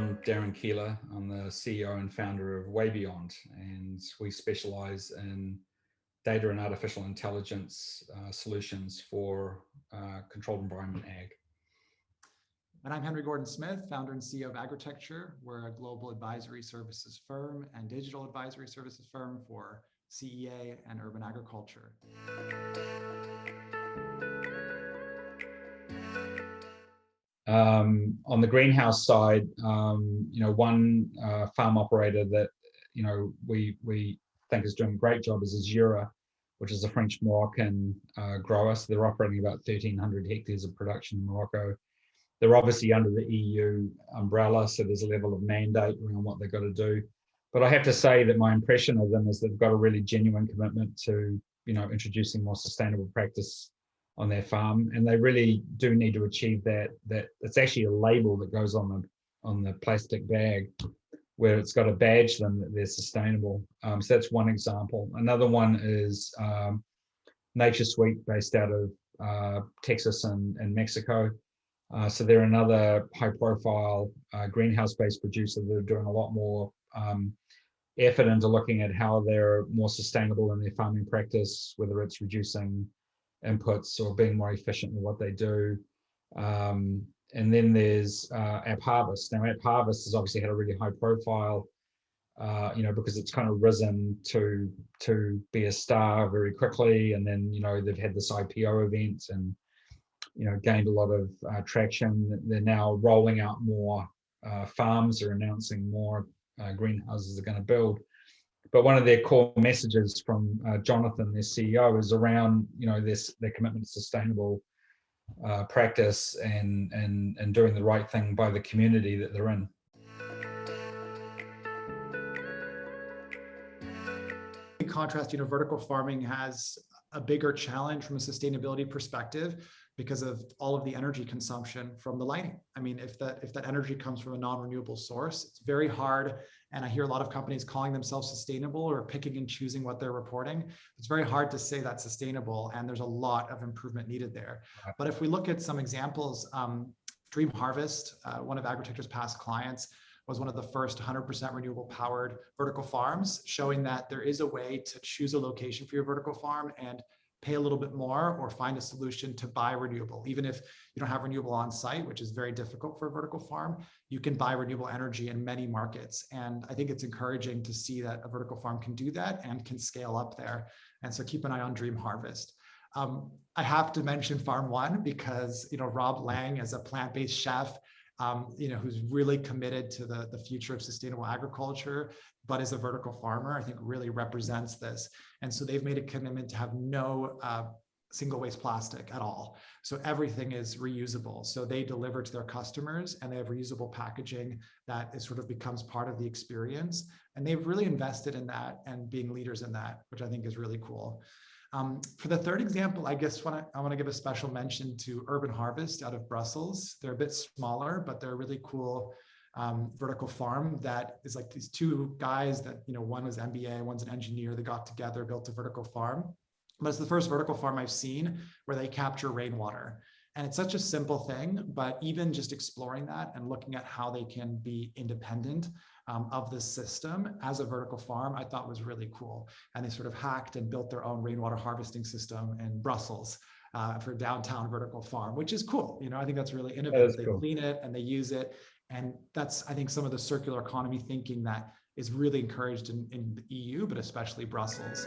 I'm Darryn Keiller. I'm the CEO and founder of WayBeyond, and we specialize in data and artificial intelligence solutions for controlled environment ag. And I'm Henry Gordon-Smith, founder and CEO of Agritecture. We're a global advisory services firm and digital advisory services firm for CEA and urban agriculture. On the greenhouse side, one farm operator that we think is doing a great job is Azura, which is a French-Moroccan grower. So they're operating about 1,300 hectares of production in Morocco. They're obviously under the EU umbrella, so there's a level of mandate around what they've got to do. But I have to say that my impression of them is they've got a really genuine commitment to, introducing more sustainable practice on their farm, and they really do need to achieve that. That it's actually a label that goes on the plastic bag, where it's got to badge them that they're sustainable. So that's one example. Another one is Nature Sweet, based out of Texas and Mexico. So they're another high-profile greenhouse-based producer that are doing a lot more effort into looking at how they're more sustainable in their farming practice, whether it's reducing inputs or being more efficient in what they do. And then there's AppHarvest. Now, AppHarvest has obviously had a really high profile, because it's kind of risen to be a star very quickly. And then, they've had this IPO event and, gained a lot of traction. They're now rolling out more farms. They're announcing more greenhouses they're going to build. But one of their core messages from Jonathan, their CEO, is around their commitment to sustainable practice and doing the right thing by the community that they're in. In contrast, vertical farming has a bigger challenge from a sustainability perspective because of all of the energy consumption from the lighting. I mean, if that energy comes from a non-renewable source, it's very hard. And I hear a lot of companies calling themselves sustainable or picking and choosing what they're reporting. It's very hard to say that's sustainable, and there's a lot of improvement needed there. But if we look at some examples, Dream Harvest, one of Agritecture's past clients, was one of the first 100% renewable powered vertical farms, showing that there is a way to choose a location for your vertical farm and pay a little bit more or find a solution to buy renewable. Even if you don't have renewable on site, which is very difficult for a vertical farm, you can buy renewable energy in many markets. And I think it's encouraging to see that a vertical farm can do that and can scale up there. And so keep an eye on Dream Harvest. I have to mention Farm One because, Rob Lang, as a plant-based chef, who's really committed to the future of sustainable agriculture, but as a vertical farmer, I think really represents this. And so they've made a commitment to have no single-waste plastic at all. So everything is reusable. So they deliver to their customers and they have reusable packaging that sort of becomes part of the experience. And they've really invested in that and being leaders in that, which I think is really cool. For the third example, I guess I want to give a special mention to Urban Harvest out of Brussels. They're a bit smaller, but they're a really cool vertical farm that is like these two guys that, one was MBA, one's an engineer. They got together, built a vertical farm. But it's the first vertical farm I've seen where they capture rainwater. And it's such a simple thing, but even just exploring that and looking at how they can be independent of the system as a vertical farm, I thought was really cool. And they sort of hacked and built their own rainwater harvesting system in Brussels for downtown vertical farm, which is cool. I think that's really innovative. They clean it and they use it. And that's, I think, some of the circular economy thinking that is really encouraged in the EU, but especially Brussels.